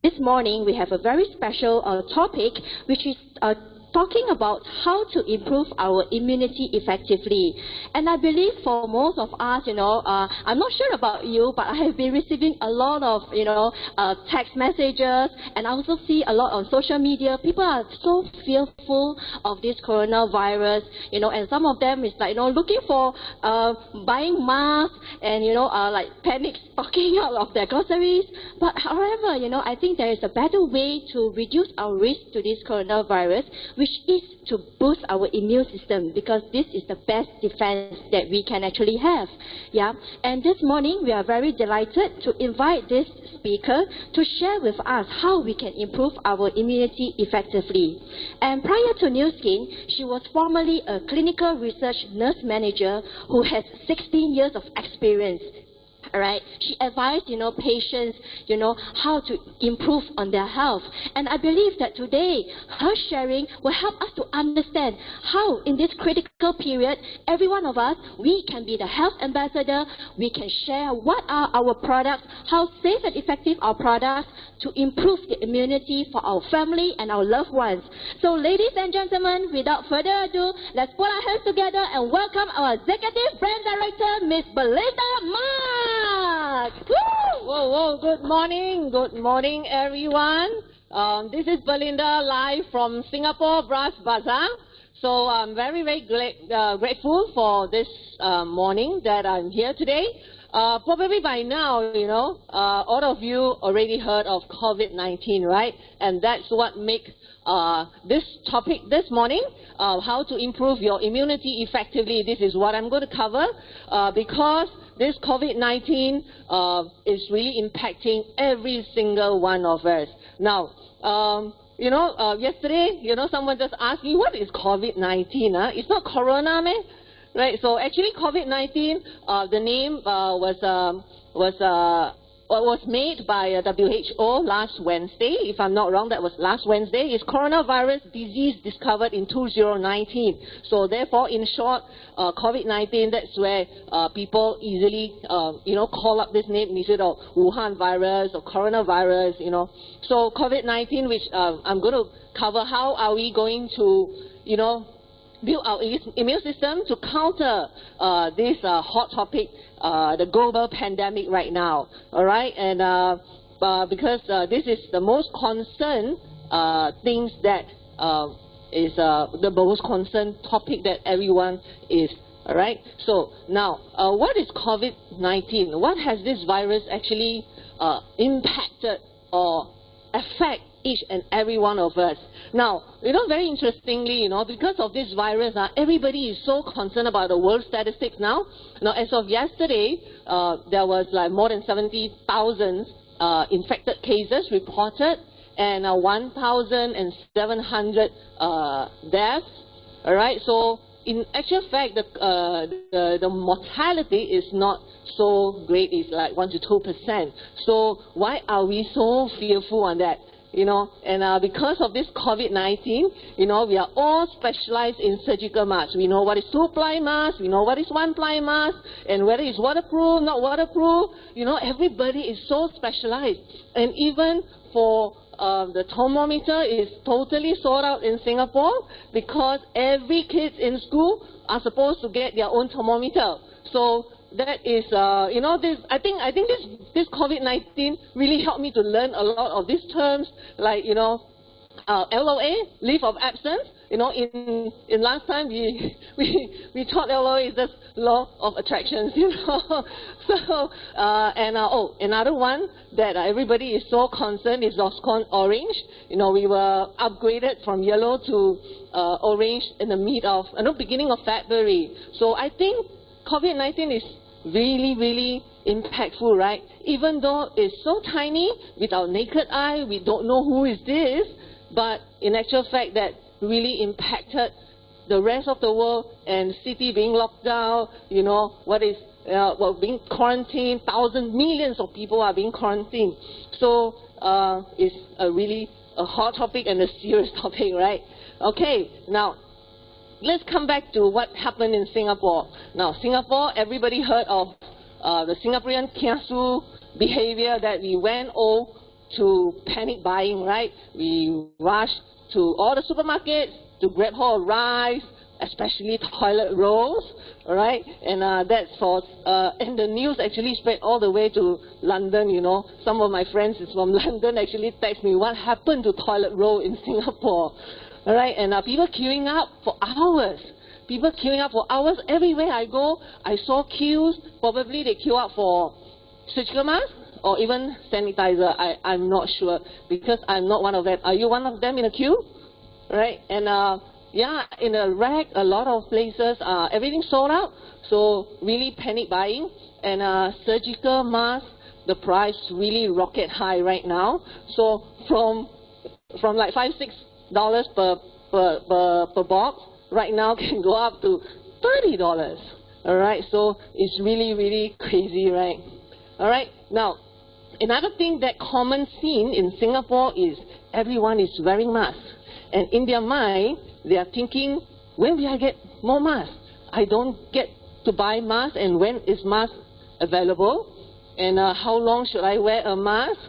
This morning we have a very special topic, which is talking about how to improve our immunity effectively. And I believe for most of us, I'm not sure about you, but I have been receiving a lot of, text messages, and I also see a lot on social media. People are so fearful of this coronavirus, and some of them is like, looking for buying masks and, like panic stocking out of their groceries. But however, I think there is a better way to reduce our risk to this coronavirus, which is to boost our immune system, because this is the best defense that we can actually have. Yeah. And this morning we are very delighted to invite this speaker to share with us how we can improve our immunity effectively. And prior to Nu Skin, she was formerly a clinical research nurse manager who has 16 years of experience. Alright, she advised, patients, how to improve on their health. And I believe that today, her sharing will help us to understand how, in this critical period, every one of us, we can be the health ambassador. We can share what are our products, how safe and effective our products to improve the immunity for our family and our loved ones. So, ladies and gentlemen, without further ado, let's put our hands together and welcome our Executive Brand Director, Ms. Belinda Mark. Whoa, good morning everyone. This is Belinda live from Singapore Bras Basah. So I'm very grateful for this morning that I'm here today. Probably by now, all of you already heard of COVID-19, right? And that's what makes this topic this morning, how to improve your immunity effectively. This is what I'm going to cover because this COVID-19 is really impacting every single one of us. Now, yesterday, someone just asked me, what is COVID-19? It's not corona, man. Right? So actually, COVID-19, the name was made by WHO last Wednesday. If I'm not wrong, that was last Wednesday. It's coronavirus disease discovered in 2019. So therefore, in short, COVID-19, that's where people easily, call up this name instead of Wuhan virus or coronavirus, So COVID-19, which I'm going to cover, how are we going to, build our immune system to counter this hot topic, the global pandemic right now. All right, and because this is the most concerned things that is the most concerned topic that everyone is. All right. So now, what is COVID-19? What has this virus actually impacted or affect each and every one of us? Now, very interestingly, because of this virus, everybody is so concerned about the world statistics now. Now, as of yesterday, there was like more than 70,000 infected cases reported and 1,700 deaths. All right, so in actual fact, the mortality is not so great. It's like 1 to 2%. So why are we so fearful on that? And because of this COVID-19, we are all specialized in surgical masks. We know what is two-ply mask, we know what is one-ply mask, and whether it's waterproof, not waterproof, everybody is so specialized. And even for the thermometer is totally sold out in Singapore because every kid in school are supposed to get their own thermometer. So that is, I think this COVID-19 really helped me to learn a lot of these terms, like, LOA, leave of absence. In last time we thought LOA is just law of attractions, So, another one that everybody is so concerned is Loscon Orange. We were upgraded from yellow to orange in the beginning of February. So I think COVID-19 is really impactful, right? Even though it's so tiny, with our naked eye, we don't know who is this, but in actual fact that really impacted the rest of the world, and city being locked down, being quarantined, millions of people are being quarantined. So it's really a hot topic and a serious topic, right? Okay, now let's come back to what happened in Singapore. Now, Singapore, everybody heard of the Singaporean kiasu behavior that we went to panic buying, right? We rush to all the supermarkets to grab hold of rice, especially toilet rolls, all right? And that's for, and the news actually spread all the way to London, you know. Some of my friends from London actually text me, what happened to toilet roll in Singapore, all right? And people queuing up for hours. People queuing up for hours. Everywhere I go, I saw queues. Probably they queue up for surgical masks or even sanitizer. I'm not sure, because I'm not one of them. Are you one of them in a queue? Right? And yeah, in a rack, a lot of places, everything sold out. So really panic buying. And surgical masks, the price really rocket high right now. So from like $5-6 per box, right now can go up to $30. All right, so it's really, really crazy, right? All right, now, another thing that common seen in Singapore is everyone is wearing masks. And in their mind, they are thinking, when will I get more masks? I don't get to buy masks, and when is mask available? And how long should I wear a mask?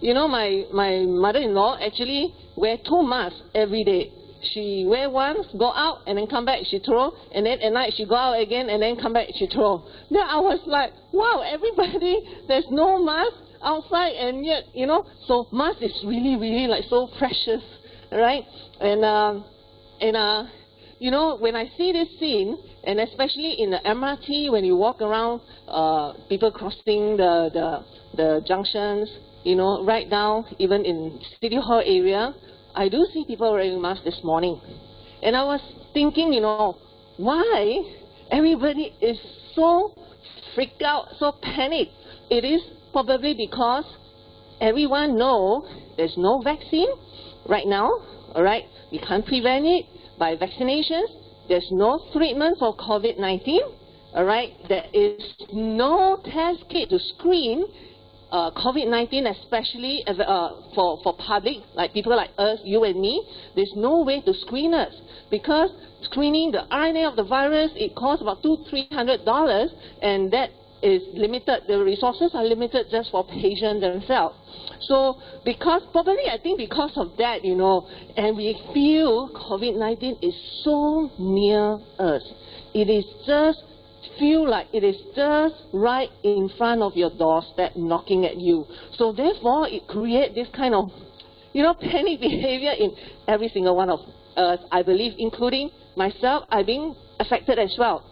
You know, my mother-in-law actually wear 2 masks every day. She wear once, go out, and then come back, she throw, and then at night she go out again, and then come back, she throw. Then I was like, wow, everybody, there's no mask outside, and yet, you know, so mask is really, really like so precious, right? And you know, when I see this scene, and especially in the MRT, when you walk around, people crossing the junctions, you know, right now, even in City Hall area, I do see people wearing masks this morning. And I was thinking, you know, why everybody is so freaked out, so panicked? It is probably because everyone knows there's no vaccine right now, all right? We can't prevent it by vaccinations. There's no treatment for COVID-19, all right? There is no test kit to screen COVID-19, especially for public, like people like us, you and me. There's no way to screen us, because screening the RNA of the virus, it costs about $200-300, and that is limited. The resources are limited just for patients themselves. So I think because of that, you know, and we feel COVID-19 is so near us. It is just feel like it is just right in front of your doorstep knocking at you. So therefore, it creates this kind of, you know, panic behavior in every single one of us, I believe, including myself. I've been affected as well.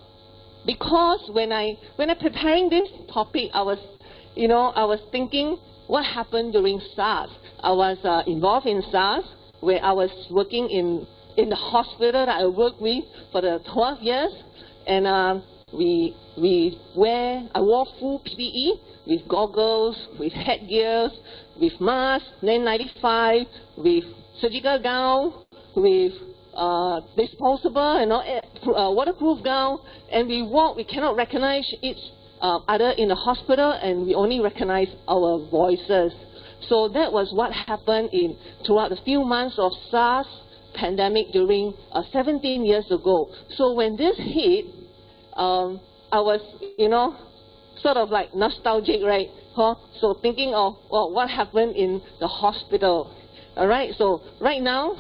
Because when I'm preparing this topic, I was thinking what happened during SARS. I was involved in SARS, where I was working in the hospital that I worked with for the 12 years, and I wore full PPE with goggles, with headgears, with masks, N95, with surgical gown, with disposable, you know, waterproof gown, and we cannot recognize each other in the hospital, and we only recognize our voices. So that was what happened throughout the few months of SARS pandemic during 17 years ago. So when this hit, I was, you know, sort of like nostalgic, right? So thinking of, well, what happened in the hospital. All right, so right now,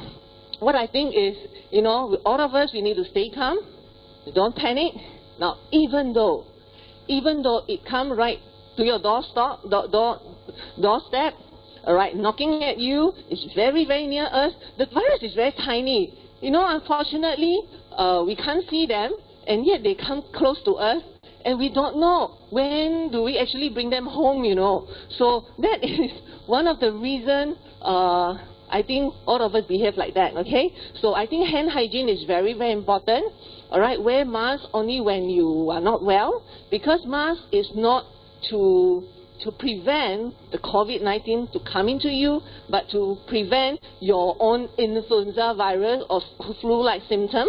what I think is, you know, all of us, we need to stay calm. Don't panic. Now, even though it comes right to your doorstep, all right, knocking at you, it's very, very near us. The virus is very tiny. You know, unfortunately, we can't see them, and yet they come close to us, and we don't know when do we actually bring them home, you know. So that is one of the reasons I think all of us behave like that, okay? So I think hand hygiene is very, very important. All right, wear masks only when you are not well, because mask is not to prevent the COVID-19 to come into you, but to prevent your own influenza virus or flu-like symptom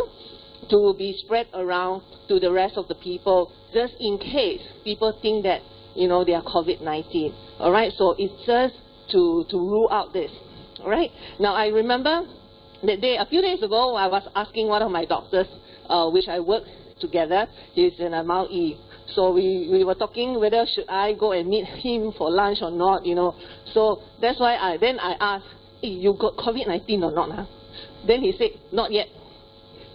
to be spread around to the rest of the people, just in case people think that, you know, they are COVID-19. All right, so it's just to rule out this. All right, now I remember that day, a few days ago, I was asking one of my doctors, which I work together, he's in Mount E, So we were talking whether should I go and meet him for lunch or not, you know. So that's why I asked, hey, you got COVID-19 or not? Huh? Then he said, not yet.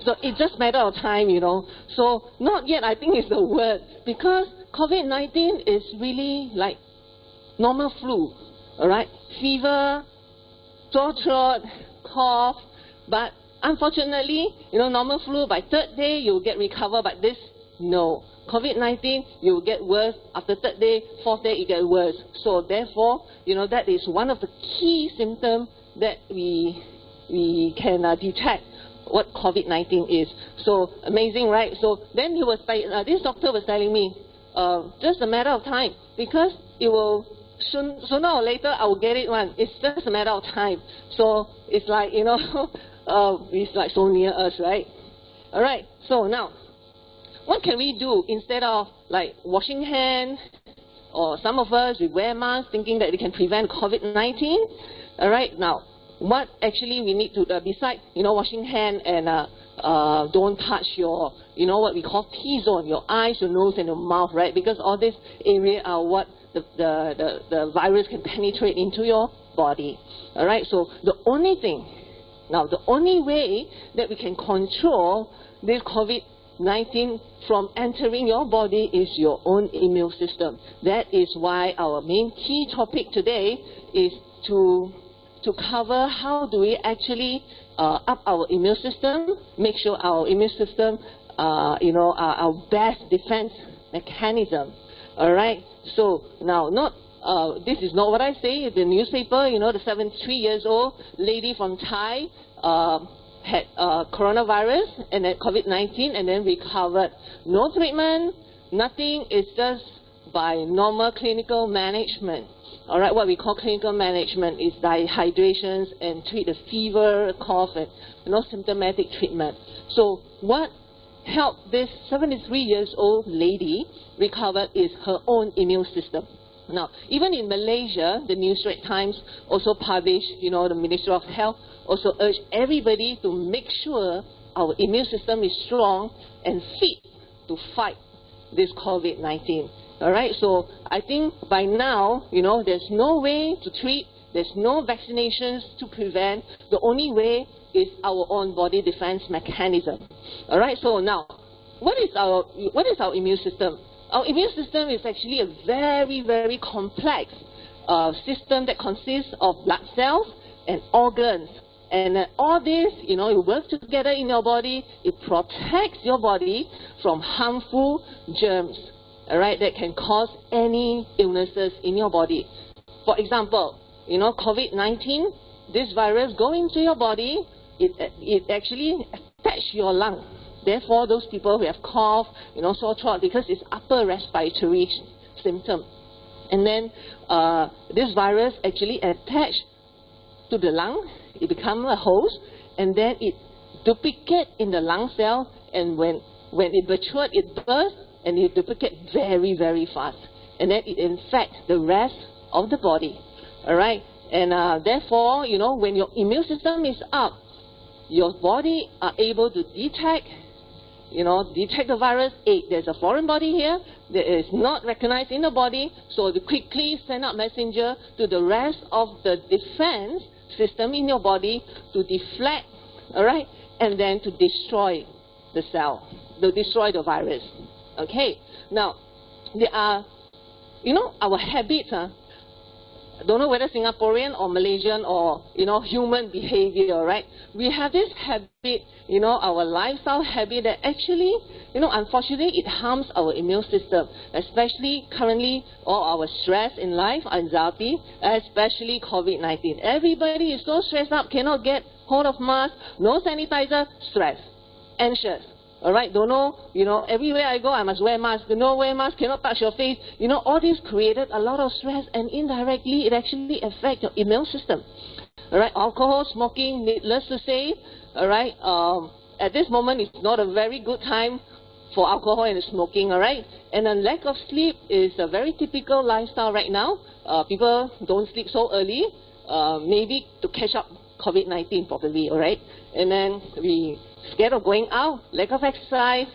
So it's just a matter of time, you know. So not yet, I think is the word, because COVID-19 is really like normal flu, all right? Fever, sore throat, cough, but unfortunately, you know, normal flu, by third day, you'll get recovered, but this, no. COVID-19, you will get worse. After third day, fourth day, it gets worse. So therefore, you know, that is one of the key symptoms that we can detect what COVID-19 is. So amazing, right? So then he was this doctor was telling me, just a matter of time, because it will sooner or later I will get it one. It's just a matter of time. So it's like, you know, it's like so near us, right? All right. So now, what can we do instead of like washing hands, or some of us we wear masks thinking that we can prevent COVID-19? All right. Now, what actually we need to, besides, you know, washing hand and don't touch your, you know, what we call T-zone, your eyes, your nose, and your mouth, right? Because all this area are what the virus can penetrate into your body. All right. So the only way that we can control this COVID-19 from entering your body is your own immune system. That is why our main key topic today is to cover how do we actually up our immune system, make sure our immune system, you know, are our best defense mechanism. All right. So now, this is not what I say. The newspaper, you know, the 73-year-old lady from Thai had coronavirus and then COVID-19 and then recovered. No treatment, nothing. It's just by normal clinical management. All right, what we call clinical management is dehydrations and treat the fever, cough, and, you know, symptomatic treatment. So what helped this 73-year-old lady recover is her own immune system. Now, even in Malaysia, the New Straits Times also published, you know, the Ministry of Health also urged everybody to make sure our immune system is strong and fit to fight this COVID-19. All right, so I think by now, you know, there's no way to treat, there's no vaccinations to prevent. The only way is our own body defense mechanism. All right, so now, what is our immune system? Our immune system is actually a very, very complex system that consists of blood cells and organs. And all this, you know, it works together in your body. It protects your body from harmful germs, all right, that can cause any illnesses in your body. For example, you know, COVID-19, this virus go into your body, it actually attacks your lung. Therefore, those people who have cough, you know, sore throat, because it's upper respiratory symptom. And then this virus actually attached to the lung, it becomes a host, and then it duplicates in the lung cell, and when it matures, it bursts, and it duplicates very, very fast. And then it infects the rest of the body. All right? And therefore, you know, when your immune system is up, your body are able to detect the virus. There's a foreign body here that is not recognized in the body, so it quickly send out messenger to the rest of the defense system in your body to deflect, all right, and then to destroy the cell, to destroy the virus. Okay, now, there are, you know, our habits, I don't know whether Singaporean or Malaysian or, you know, human behavior, right? We have this habit, you know, our lifestyle habit that actually, you know, unfortunately it harms our immune system, especially currently all our stress in life, anxiety, especially COVID-19. Everybody is so stressed up, cannot get hold of mask, no sanitizer, stress, anxious. All right, don't know, you know, everywhere I go, I must wear mask. No wear mask, cannot touch your face. You know, all this created a lot of stress, and indirectly, it actually affects your immune system. All right, alcohol, smoking, needless to say. All right, at this moment, it's not a very good time for alcohol and smoking. All right, and a lack of sleep is a very typical lifestyle right now. People don't sleep so early, maybe to catch up COVID-19 probably. All right, and then we scared of going out, lack of exercise,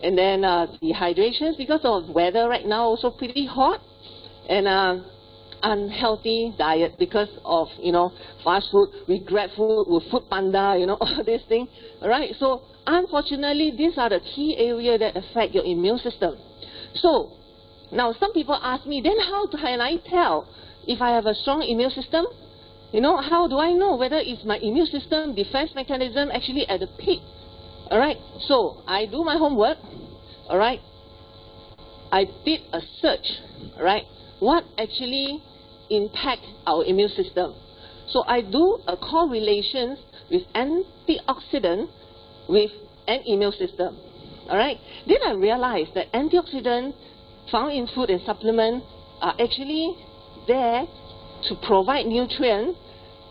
And then dehydrations because of weather right now also pretty hot, and unhealthy diet because of, fast food. We grab food with Food Panda, all these things. All right. So unfortunately, these are the key areas that affect your immune system. So now some people ask me, then how can I tell if I have a strong immune system? How do I know whether it's my immune system defense mechanism actually at the peak? All right. So I do my homework. All right. I did a search. All right. What actually impact our immune system? So I do a correlation with antioxidant with an immune system. All right. Then I realized that antioxidants found in food and supplement are actually there to provide nutrients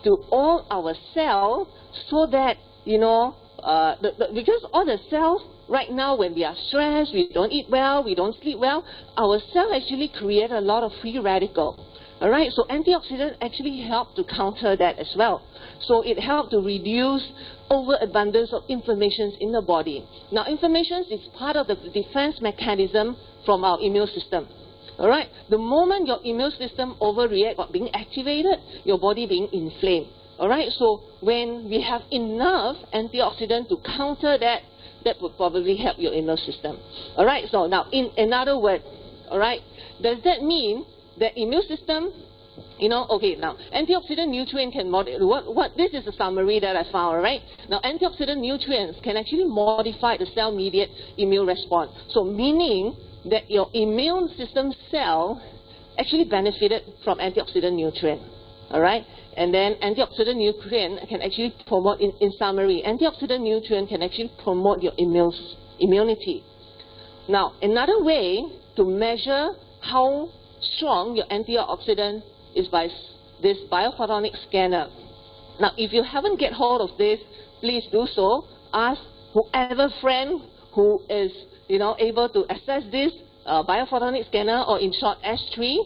to all our cells, so that because all the cells right now, when we are stressed, we don't eat well, we don't sleep well, our cells actually create a lot of free radicals. All right, so antioxidants actually help to counter that as well. So it helps to reduce overabundance of inflammations in the body. Now, inflammations is part of the defense mechanism from our immune system. All right, the moment your immune system overreact or being activated, your body being inflamed. All right, so when we have enough antioxidant to counter that, that would probably help your immune system. All right, so now in another word, all right, does that mean that immune system, okay, now antioxidant nutrient can this is a summary that I found, all right? Now antioxidant nutrients can actually modify the cell-mediated immune response. So meaning that your immune system cell actually benefited from antioxidant nutrient, all right? And then antioxidant nutrient can actually promote, in summary, antioxidant nutrient can actually promote your immunity. Now, another way to measure how strong your antioxidant is by this biophotonic scanner. Now, if you haven't get hold of this, please do so. Ask whoever friend who is, able to access this biophotonic scanner, or in short, S3,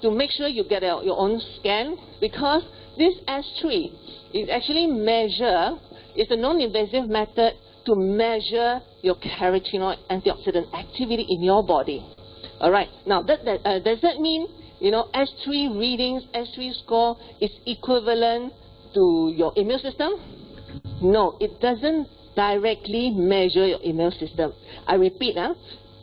to make sure you get your own scan, because this S3 is actually it's a non-invasive method to measure your carotenoid antioxidant activity in your body. All right. Now, does that mean, S3 readings, S3 score is equivalent to your immune system? No, it doesn't directly measure your immune system. I repeat,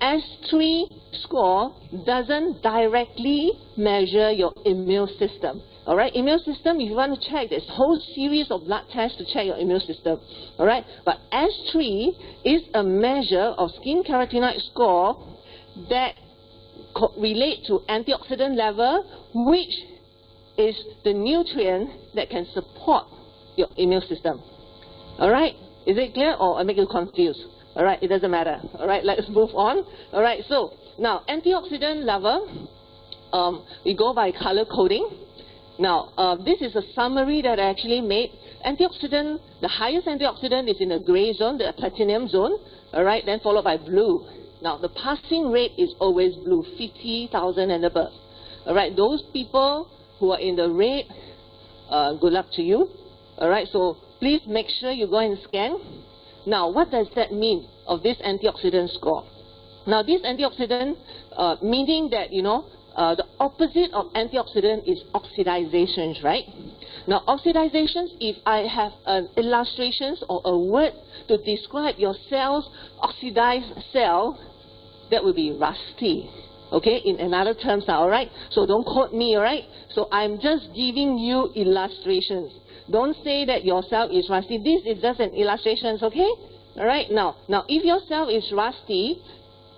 S3 score doesn't directly measure your immune system. All right, immune system, if you want to check, there's a whole series of blood tests to check your immune system. All right, but S3 is a measure of skin carotenoid score that relate to antioxidant level, which is the nutrient that can support your immune system. All right, is it clear, or I make you confused? All right, it doesn't matter. All right, let's move on. All right, so now antioxidant level, we go by color coding. Now, this is a summary that I actually made. Antioxidant, the highest antioxidant is in the gray zone, the platinum zone. All right, then followed by blue. Now, the passing rate is always blue, 50,000 and above. All right, those people who are in the red, good luck to you. All right, so please make sure you go and scan. Now, what does that mean of this antioxidant score? Now, this antioxidant, meaning that, the opposite of antioxidant is oxidations, right? Now, oxidations, if I have illustrations or a word to describe your cell's oxidized cell, that will be rusty. Okay, in another terms, all right? So don't quote me, all right? So I'm just giving you illustrations. Don't say that your cell is rusty. This is just an illustration, okay? All right, now if your cell is rusty,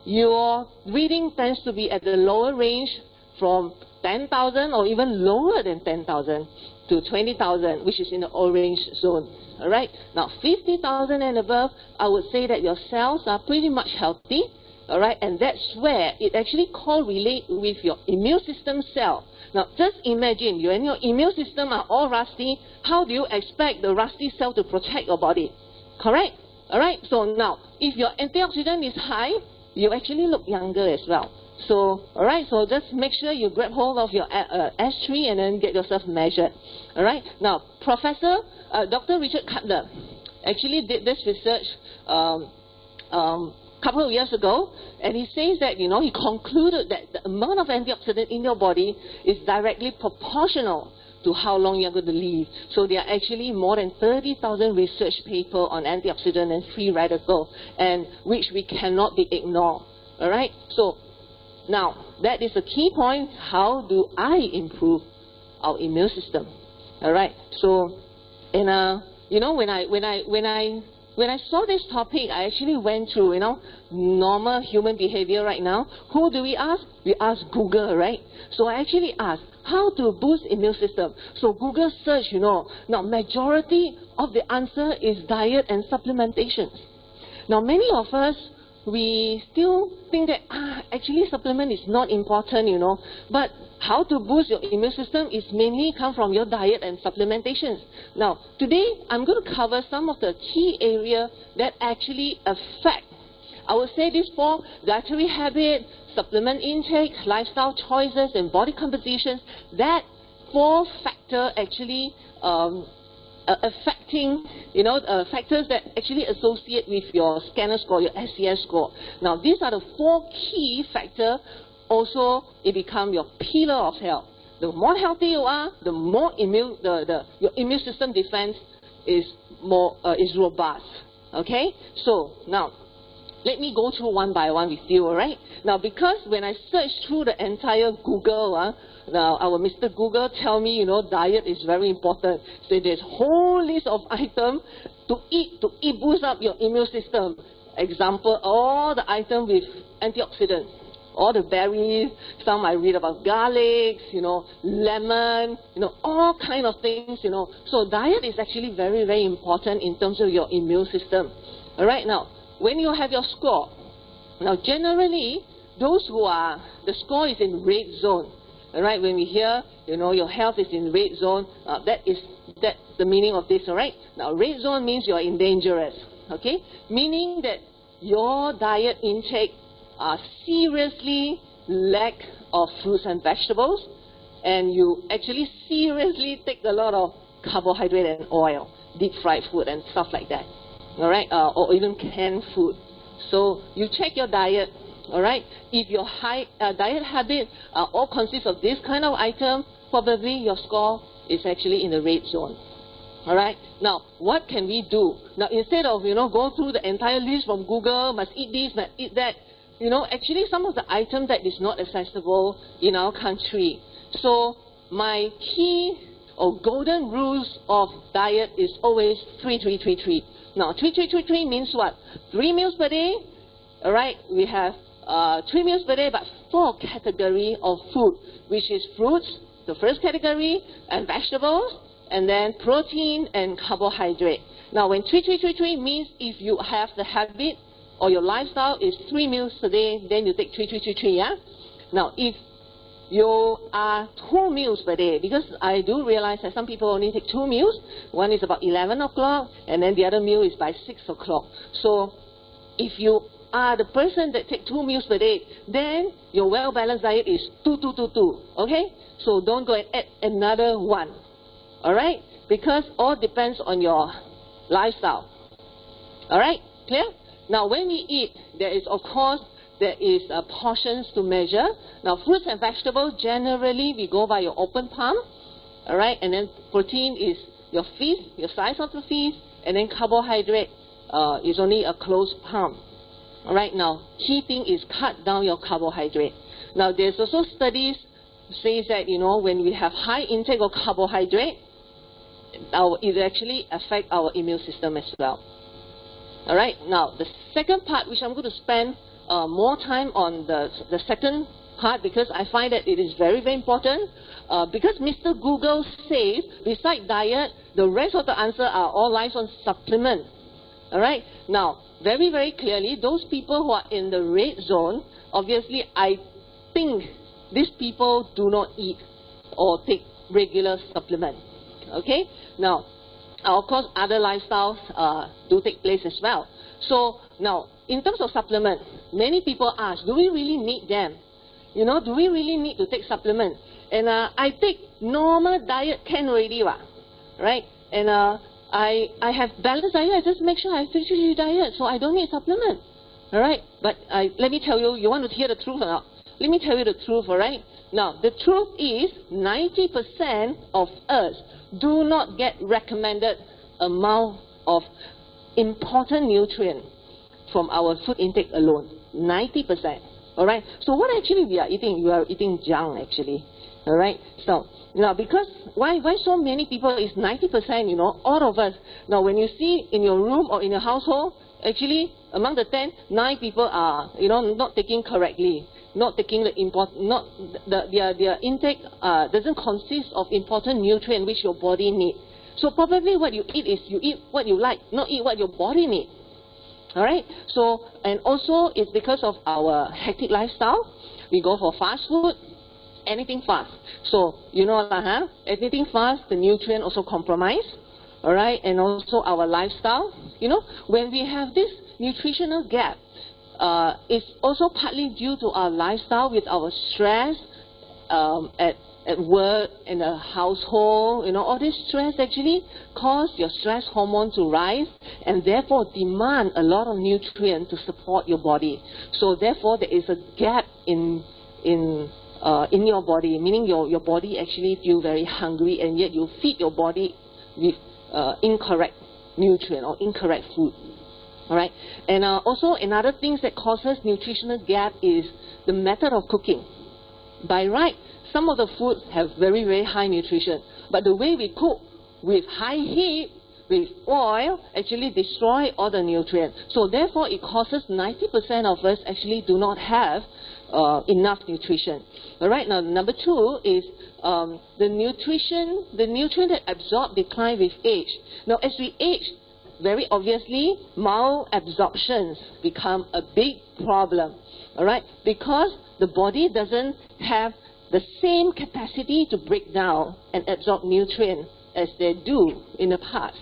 your reading tends to be at the lower range from 10,000 or even lower than 10,000 to 20,000, which is in the orange zone. All right, now 50,000 and above, I would say that your cells are pretty much healthy. All right, and that's where it actually correlates with your immune system cell. Now, just imagine you and your immune system are all rusty. How do you expect the rusty cell to protect your body? Correct? All right, so now, if your antioxidant is high, you actually look younger as well. So, all right, so just make sure you grab hold of your S3 and then get yourself measured. All right, now, Dr. Richard Cutler actually did this research couple of years ago, and he says that, he concluded that the amount of antioxidant in your body is directly proportional to how long you're going to live. So there are actually more than 30,000 research papers on antioxidant and free radical, and which we cannot be ignored. All right? So now, that is the key point. How do I improve our immune system? All right? So, and when I saw this topic, I actually went through, normal human behavior right now. Who do we ask? We ask Google, right? So I actually asked, how to boost immune system? So Google search, now majority of the answer is diet and supplementation. Now many of us, we still think that, actually supplement is not important, but how to boost your immune system is mainly come from your diet and supplementation. Now, today, I'm going to cover some of the key areas that actually affect, I would say this for dietary habit, supplement intake, lifestyle choices, and body compositions. That 4 factors actually affecting, factors that actually associate with your scanner score, your SCS score. Now, these are the 4 key factors. Also, it becomes your pillar of health. The more healthy you are, the more immune, your immune system defense is robust. Okay? So, now, let me go through one by one with you, alright? Now, because when I searched through the entire Google, now our Mr. Google tell me, diet is very important. So there's a whole list of items to eat boost up your immune system. Example, all the items with antioxidants, all the berries, some I read about garlic, lemon, all kind of things, So diet is actually very, very important in terms of your immune system. Alright, now, when you have your score, now generally, those who are, the score is in red zone. Alright, when we hear, your health is in red zone, that's the meaning of this, alright? Now, red zone means you're in dangerous, okay? Meaning that your diet intake are seriously lack of fruits and vegetables, and you actually seriously take a lot of carbohydrate and oil, deep fried food and stuff like that. Alright, or even canned food. So you check your diet, alright? If your diet habit all consists of this kind of item, probably your score is actually in the red zone. Alright, now what can we do? Now instead of go through the entire list from Google, must eat this, must eat that, actually some of the items that is not accessible in our country. So my key or golden rules of diet is always 3-3-3-3. Now 3-3-3-3 means what? 3 meals per day. Alright, we have 3 meals per day, but 4 categories of food, which is fruits, the first category, and vegetables, and then protein and carbohydrate. Now when 3-3-3-3 means if you have the habit or your lifestyle is 3 meals a day, then you take 3-3-3-3, yeah? Now if you are 2 meals per day, because I do realize that some people only take 2 meals. One is about 11 o'clock, and then the other meal is by 6 o'clock. So if you are the person that take 2 meals per day, then your well-balanced diet is 2-2-2-2, okay? So don't go and add another one, all right? Because all depends on your lifestyle. All right? Clear? Now when we eat, there is portions to measure. Now fruits and vegetables, generally we go by your open palm, all right? And then protein is your fist, your size of the fist, and then carbohydrate is only a closed palm. All right, now key thing is cut down your carbohydrate. Now there's also studies says that when we have high intake of carbohydrate, it actually affects our immune system as well. All right, now the second part, which I'm going to spend more time on the second part, because I find that it is very, very important. Because Mr. Google says, besides diet, the rest of the answer are all lies on supplement. All right, now very, very clearly, those people who are in the red zone, obviously I think these people do not eat or take regular supplement. Okay, now of course other lifestyles do take place as well. So now in terms of supplement, many people ask, do we really need them? Do we really need to take supplement? And I take normal diet can already, right? And I have balanced diet. I just make sure I finish the diet, so I don't need supplement. All right? But let me tell you, you want to hear the truth or not? Let me tell you the truth, all right? Now, the truth is 90% of us do not get recommended amount of important nutrient from our food intake alone. 90%. All right? So what actually we are eating? We are eating junk actually. All right? So, now because why so many people is 90%, you know, all of us. Now when you see in your room or in your household, actually among the 10, 9 people are, you know, not taking correctly. Not taking their intake doesn't consist of important nutrient which your body needs. So probably what you eat is you eat what you like, not eat what your body needs. All right. So and also it's because of our hectic lifestyle. We go for fast food, anything fast. So you know, anything fast, the nutrient also compromised. All right, and also our lifestyle. You know, when we have this nutritional gap. It's also partly due to our lifestyle with our stress at work, in the household. You know, all this stress actually cause your stress hormone to rise and therefore demand a lot of nutrients to support your body. So therefore there is a gap in your body, meaning your body actually feel very hungry and yet you feed your body with incorrect nutrient or incorrect food. All right, and also another thing that causes nutritional gap is the method of cooking. By right, some of the foods have very, very high nutrition, but the way we cook with high heat, with oil, actually destroy all the nutrients. So therefore, it causes 90% of us actually do not have enough nutrition. All right, now number 2 is the nutrient that absorb decline with age. Now as we age, very obviously, malabsorptions become a big problem, all right? Because the body doesn't have the same capacity to break down and absorb nutrients as they do in the past,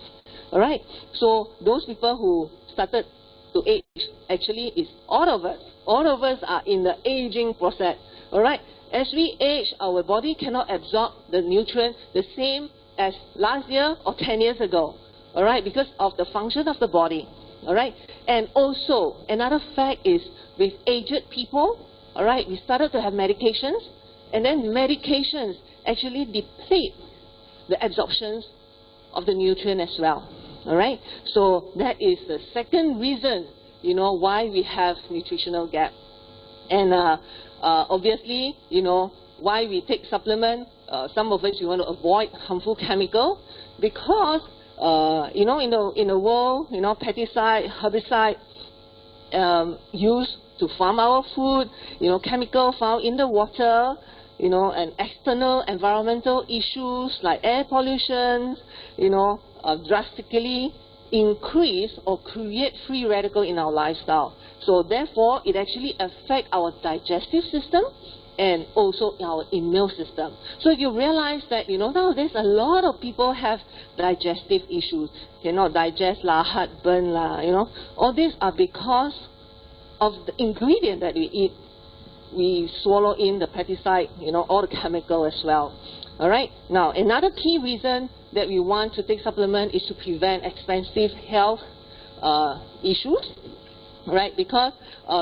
all right? So those people who started to age, actually is all of us. All of us are in the aging process, all right? As we age, our body cannot absorb the nutrients the same as last year or 10 years ago. All right, because of the function of the body. All right, and also another fact is with aged people, all right, we started to have medications, and then medications actually deplete the absorptions of the nutrient as well. All right, so that is the second reason, you know, why we have nutritional gap. And obviously, you know, why we take supplement. Some of us we want to avoid harmful chemical because. You know, in the world, you know, pesticide, herbicide used to farm our food, you know, chemical found in the water, you know, and external environmental issues like air pollution, you know, drastically increase or create free radical in our lifestyle. So therefore, it actually affects our digestive system and also our immune system. So if you realize that, you know, nowadays a lot of people have digestive issues, cannot digest, heartburn, you know, all these are because of the ingredient that we eat. We swallow in the pesticide, you know, all the chemical as well. All right. Now, another key reason that we want to take supplement is to prevent expensive health issues. Right, because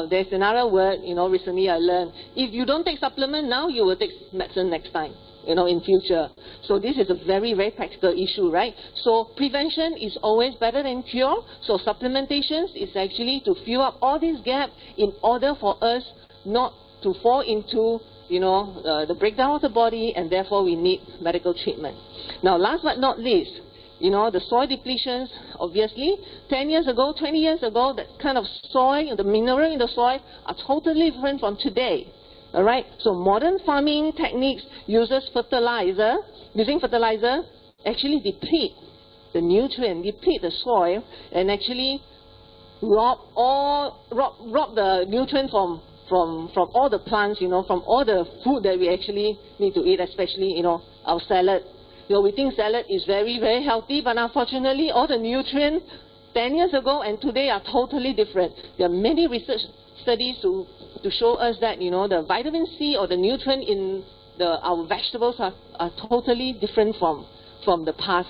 there's another word, you know, recently I learned, if you don't take supplement now, you will take medicine next time, you know, in future. So this is a very, very practical issue, right? So prevention is always better than cure. So supplementations is actually to fill up all these gaps in order for us not to fall into, you know, the breakdown of the body, and therefore we need medical treatment. Now, last but not least, you know, the soil depletions, obviously, 10 years ago, 20 years ago, that kind of soil, the mineral in the soil are totally different from today. All right? So modern farming techniques using fertilizer actually deplete the nutrient, deplete the soil, and actually rob the nutrient from all the plants, you know, from all the food that we actually need to eat, especially, you know, our salad. You know, we think salad is very, very healthy, but unfortunately, all the nutrients 10 years ago and today are totally different. There are many research studies to show us that, you know, the vitamin C or the nutrient in our vegetables are totally different from the past.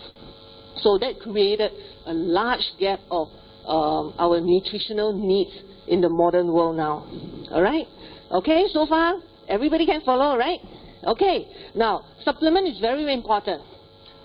So that created a large gap of our nutritional needs in the modern world now. All right? Okay, so far, everybody can follow, right? Okay, now, supplement is very, very important.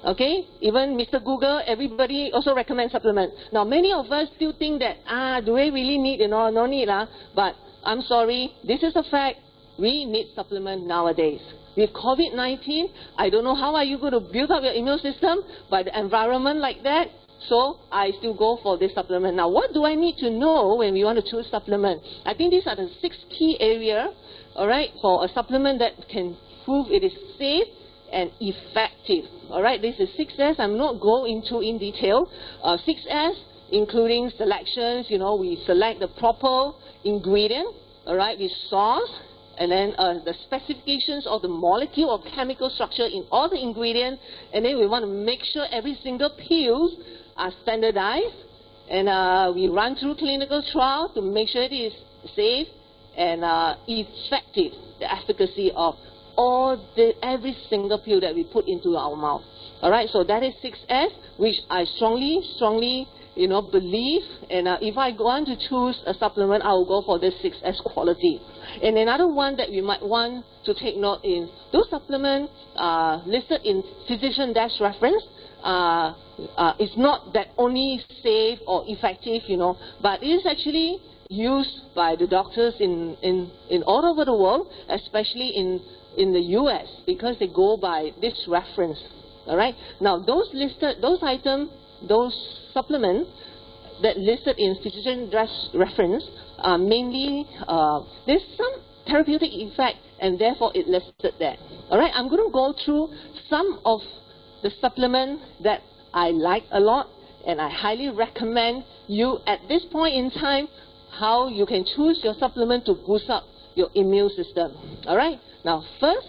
Okay, even Mr. Google, everybody also recommends supplement. Now, many of us still think that, do we really need, no need, but I'm sorry, this is a fact. We need supplement nowadays. With COVID-19, I don't know how are you going to build up your immune system by the environment like that. So I still go for this supplement. Now, what do I need to know when we want to choose supplement? I think these are the 6 key areas, all right, for a supplement that can prove it is safe and effective. All right, this is 6S. I'm not going into in detail. 6S, including selections. We select the proper ingredient. All right, we source. And then the specifications of the molecule or chemical structure in all the ingredients. And then we want to make sure every single pills are standardized. And we run through clinical trial to make sure it is safe and effective, the efficacy of every single pill that we put into our mouth. All right, so that is 6S, which I strongly believe. And if I go on to choose a supplement, I will go for this 6S quality. And another one that we might want to take note is those supplements listed in physician-reference. It's not that only safe or effective, but it is actually used by the doctors in all over the world, especially in the US, because they go by this reference. All right. Now, those items, those supplements that listed in physician reference are mainly there's some therapeutic effect, and therefore it listed there. All right. I'm going to go through some of the supplements that I like a lot, and I highly recommend you at this point in time how you can choose your supplement to boost up your immune system. All right. Now, first,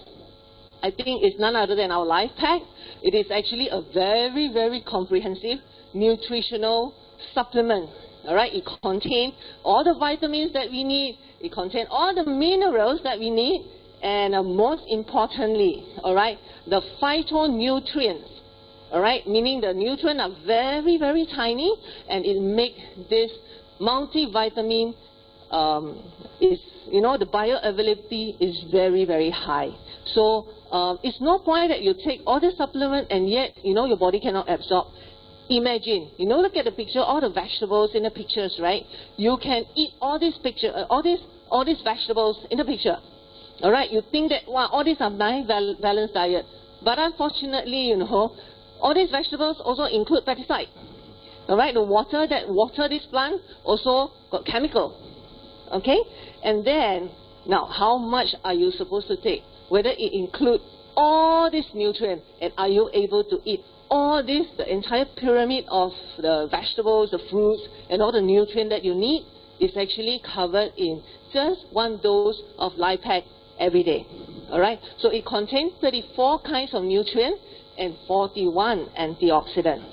I think it's none other than our Life Pack. It is actually a very, very comprehensive nutritional supplement. All right. It contains all the vitamins that we need. It contains all the minerals that we need, and most importantly, all right, the phytonutrients. All right, meaning the nutrients are very, very tiny, and it makes this multivitamin the bioavailability is very, very high. So it's no point that you take all the supplement and yet your body cannot absorb. Imagine, look at the picture, all the vegetables in the pictures, right? You can eat all these vegetables in the picture. All right, you think that wow, all these are nice balanced diet, but unfortunately, all these vegetables also include pesticide. All right, the water that water this plant also got chemical. Okay, and then now how much are you supposed to take? Whether it includes all these nutrients, and are you able to eat all this, the entire pyramid of the vegetables, the fruits, and all the nutrients that you need is actually covered in just one dose of Life Pack every day. All right, so it contains 34 kinds of nutrients and 41 antioxidants.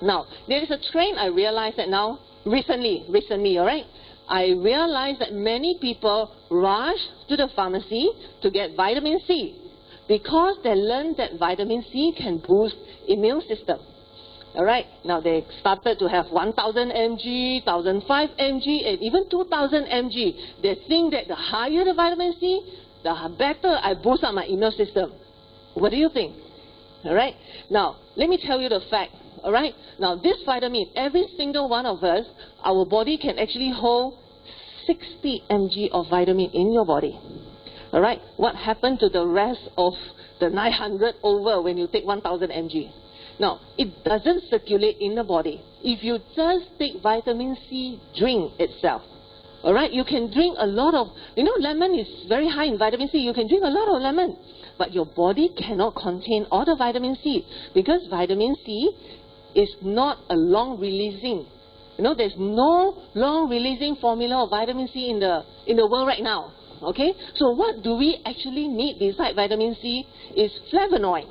Now, there is a trend I realized that now, recently, all right, I realized that many people rush to the pharmacy to get vitamin C because they learned that vitamin C can boost immune system. All right, now they started to have 1,000 mg, 1,005 mg, and even 2,000 mg. They think that the higher the vitamin C, the better I boost up my immune system. What do you think? All right, now let me tell you the fact. All right, now this vitamin, every single one of us, our body can actually hold 60 mg of vitamin in your body. All right, what happened to the rest of the 900 over when you take 1,000 mg? Now, it doesn't circulate in the body. If you just take vitamin C drink itself, all right, you can drink a lot of, lemon is very high in vitamin C. You can drink a lot of lemon, but your body cannot contain all the vitamin C because vitamin C is not a long-releasing. There's no long-releasing formula of vitamin C in the world right now. Okay, so what do we actually need besides vitamin C is flavonoid.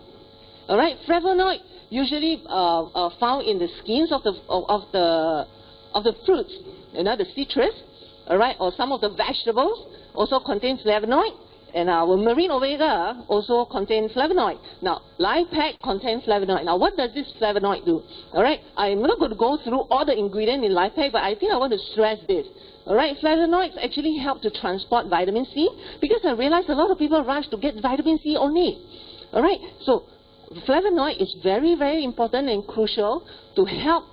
All right, flavonoid usually found in the skins of the fruits, the citrus. All right, or some of the vegetables also contain flavonoid, And our Marine Omega also contains flavonoid. Now, Life Pack contains flavonoid. Now, what does this flavonoid do? All right, I'm not going to go through all the ingredients in Life Pack, but I think I want to stress this. All right, flavonoids actually help to transport vitamin C, because I realize a lot of people rush to get vitamin C only. All right, so flavonoid is very, very important and crucial to help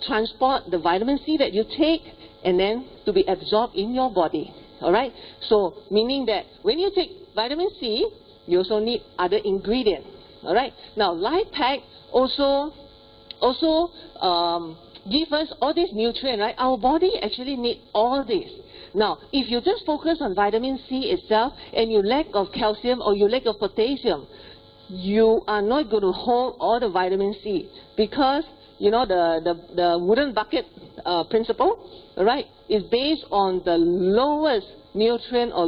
transport the vitamin C that you take and then to be absorbed in your body. All right, so meaning that when you take vitamin C, you also need other ingredients. All right, now Life Pack also give us all these nutrients, right? Our body actually needs all this. Now, if you just focus on vitamin C itself and you lack of calcium or you lack of potassium, you are not going to hold all the vitamin C, because you know the wooden bucket principle, right, is based on the lowest nutrient or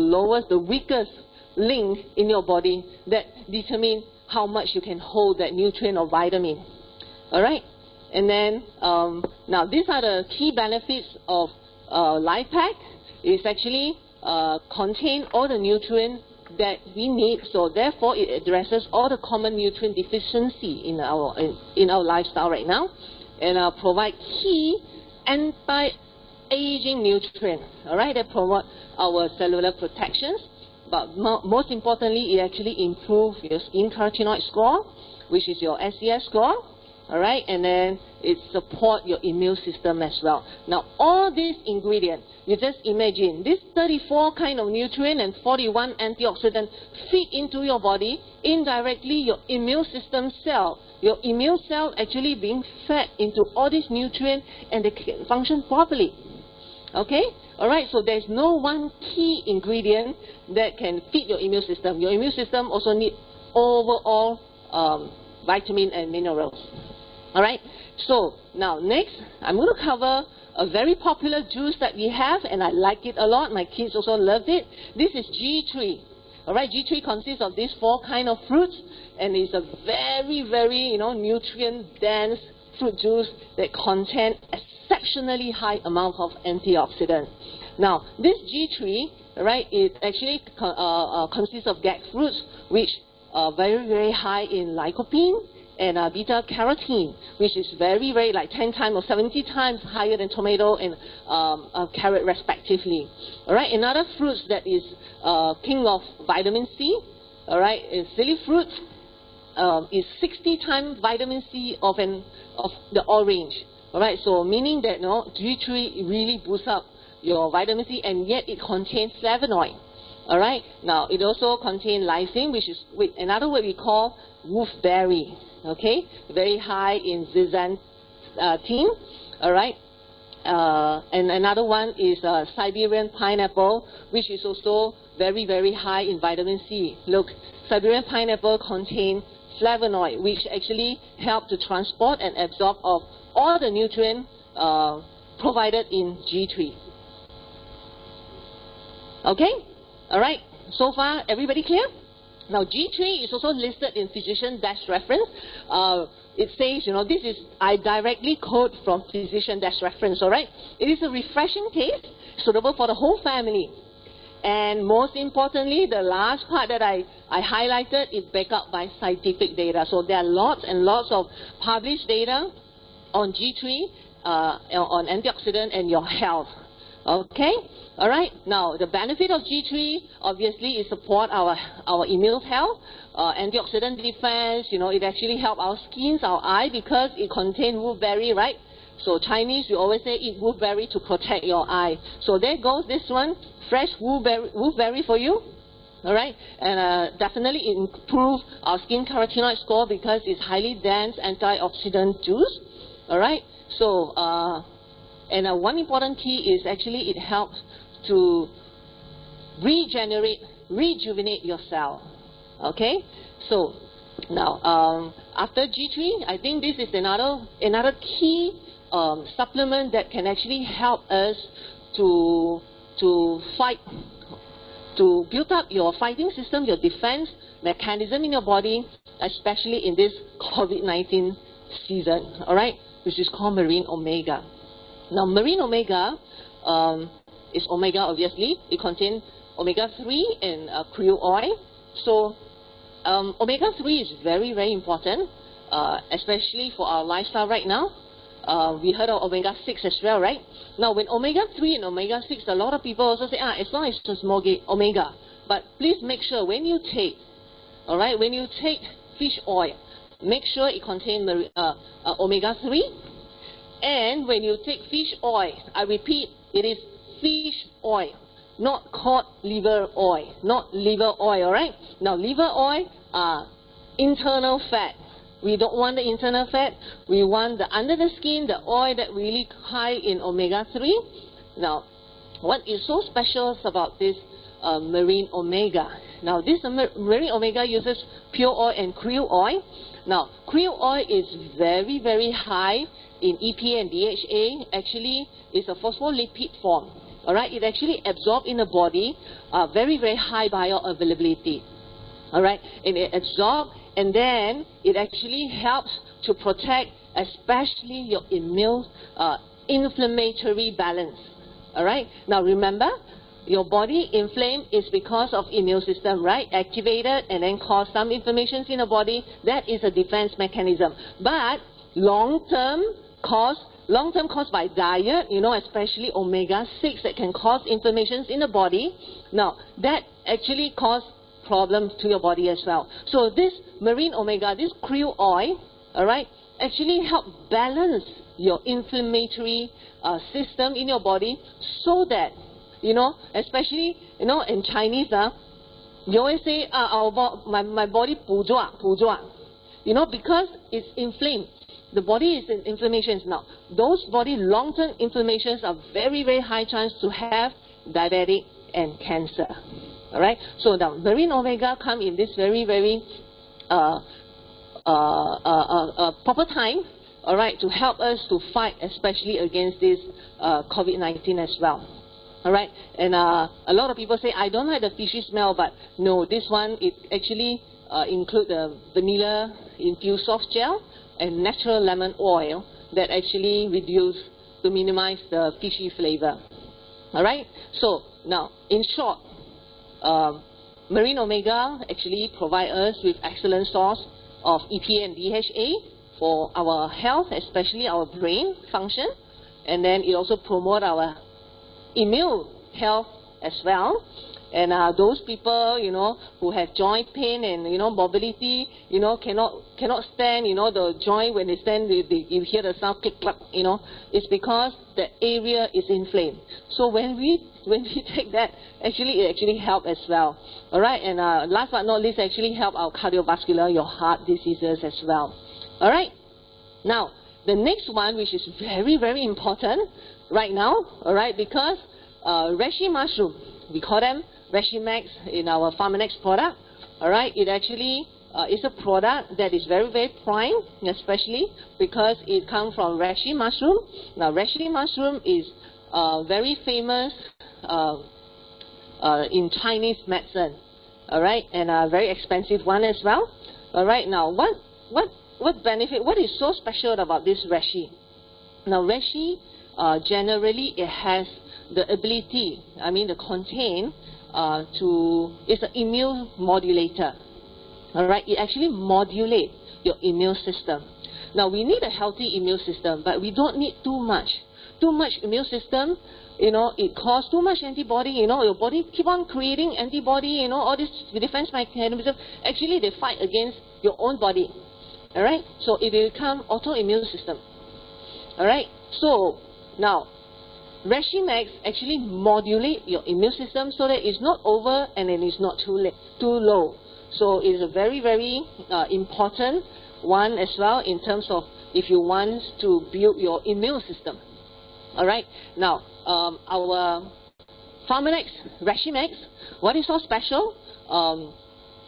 the weakest link in your body that determine how much you can hold that nutrient or vitamin. All right, and then now these are the key benefits of Life Pack. It's actually contain all the nutrients that we need, so therefore it addresses all the common nutrient deficiency in our lifestyle right now, and provide key anti-aging nutrients, all right, that promote our cellular protections. But most importantly, it actually improves your skin carotenoid score, which is your SCS score. All right, and then it supports your immune system as well. Now, all these ingredients, you just imagine, this 34 kind of nutrient and 41 antioxidant feed into your body, indirectly your immune system cell. Your immune cell actually being fed into all these nutrients and they can function properly. Okay? All right, so there's no one key ingredient that can feed your immune system. Your immune system also needs overall vitamin and minerals. All right, so now next, I'm going to cover a very popular juice that we have, and I like it a lot. My kids also loved it. This is G3. All right, G3 consists of these 4 kind of fruits, and it's a very, very, nutrient-dense fruit juice that contains exceptionally high amount of antioxidants. Now, this G3, right, it actually consists of jackfruits, which are very, very high in lycopene and beta-carotene, which is very, very, like 10 times or 70 times higher than tomato and carrot respectively. All right, another fruit that is king of vitamin C, all right, is silly fruit, is 60 times vitamin C of the orange. All right, so meaning that G3 really boosts up your vitamin C, and yet it contains flavonoid. All right, now it also contains lysine, which is another word we call wolfberry. Okay, very high in zeaxanthin. All right, and another one is Siberian pineapple, which is also very, very high in vitamin C. Look, Siberian pineapple contains flavonoid, which actually help to transport and absorb of all the nutrients provided in G3. Okay, all right. So far, everybody clear? Now, G3 is also listed in physician-reference. It says, I directly quote from physician-reference, all right? It is a refreshing taste, suitable for the whole family. And most importantly, the last part that I highlighted is backed up by scientific data. So there are lots and lots of published data on G3, on antioxidant and your health. Okay, all right. Now the benefit of G3 obviously is support our immune health, antioxidant defense. It actually help our skins, our eye, because it contains wolfberry, right? So Chinese, we always say eat wolfberry to protect your eye. So there goes this one, fresh wolfberry for you. All right, and definitely it improves our skin carotenoid score because it's highly dense antioxidant juice. All right, so and one important key is actually it helps to rejuvenate your cell. Okay, so now after G3, I think this is another key supplement that can actually help us to build up your fighting system, your defense mechanism in your body, especially in this COVID-19 season, all right, which is called Marine Omega. Now, Marine Omega is omega, obviously. It contains omega-3 and krill oil. So omega-3 is very, very important, especially for our lifestyle right now. We heard of omega-6 as well, right? Now, when omega-3 and omega-6, a lot of people also say, as long as it's omega. But please make sure when you take, all right, when you take fish oil, make sure it contains omega-3. And when you take fish oil, I repeat, it is fish oil, not cod liver oil, not liver oil, all right? Now, liver oil are internal fat. We don't want the internal fat. We want the under the skin, the oil that really high in omega-3. Now, what is so special about this marine omega? Now, this marine omega uses pure oil and krill oil. Now, krill oil is very, very high in EPA and DHA. Actually, it's a phospholipid form. All right, it actually absorbs in the body, very, very high bioavailability. All right, and it absorbs, and then it actually helps to protect, especially your immune, inflammatory balance. All right, now remember, your body inflamed is because of immune system, right? Activated and then cause some inflammations in the body. That is a defense mechanism. But long-term caused by diet, you know, especially omega-6 that can cause inflammations in the body. Now, that actually causes problems to your body as well. So this marine omega, this krill oil, all right, actually help balance your inflammatory system in your body, so that, you know, especially, you know, in Chinese, you always say, my body 补状, you know, because it's inflamed. The body is in inflammations now. Those body long-term inflammations are very, very high chance to have diabetic and cancer. All right. So now marine omega come in this very, very proper time. All right, to help us to fight, especially against this COVID-19 as well. All right. And a lot of people say, I don't like the fishy smell, but no, this one it actually include the vanilla infused soft gel and natural lemon oil that actually reduce to minimize the fishy flavor. All right. So now, in short, marine omega actually provide us with excellent source of EPA and DHA for our health, especially our brain function, and then it also promote our immune health as well. And those people, you know, who have joint pain and, you know, mobility, you know, cannot stand, you know, the joint when they stand, you hear the sound click, clack, you know, it's because the area is inflamed. So when we take that, actually it actually help as well. All right, and last but not least, actually help our cardiovascular, your heart diseases as well. All right. Now the next one, which is very, very important right now. All right, because reishi mushroom, we call them Reishi-Max in our Pharmanex product. All right, it actually is a product that is very, very prime, especially because it comes from reishi mushroom. Now, reishi mushroom is very famous in Chinese medicine. All right, and a very expensive one as well. All right, now what benefit? What is so special about this reishi? Now, reishi generally it has the ability, the contain it's an immune modulator. All right, it actually modulates your immune system. Now, we need a healthy immune system, but we don't need too much. Too much immune system, it causes too much antibody. Your body keep on creating antibody. All this defense mechanism. Actually, they fight against your own body. All right, so it will become autoimmune system. All right, so now Reishi-Max actually modulate your immune system so that it's not over and then it's not too low. So it's a very, very important one as well in terms of if you want to build your immune system. All right. Now, our Pharmanex Reishi-Max, what is so special?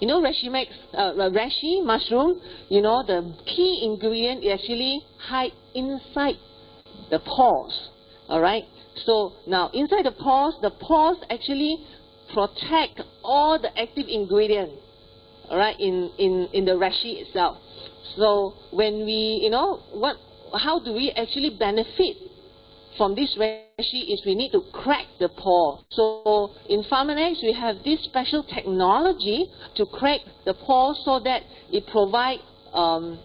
Reishi-Max, reishi mushroom, the key ingredient is actually hide inside the pores. All right. So now inside the pores actually protect all the active ingredients. All right, in the reishi itself. So when we, how do we actually benefit from this reishi is we need to crack the pore. So in Pharmanex, we have this special technology to crack the pore so that it provide,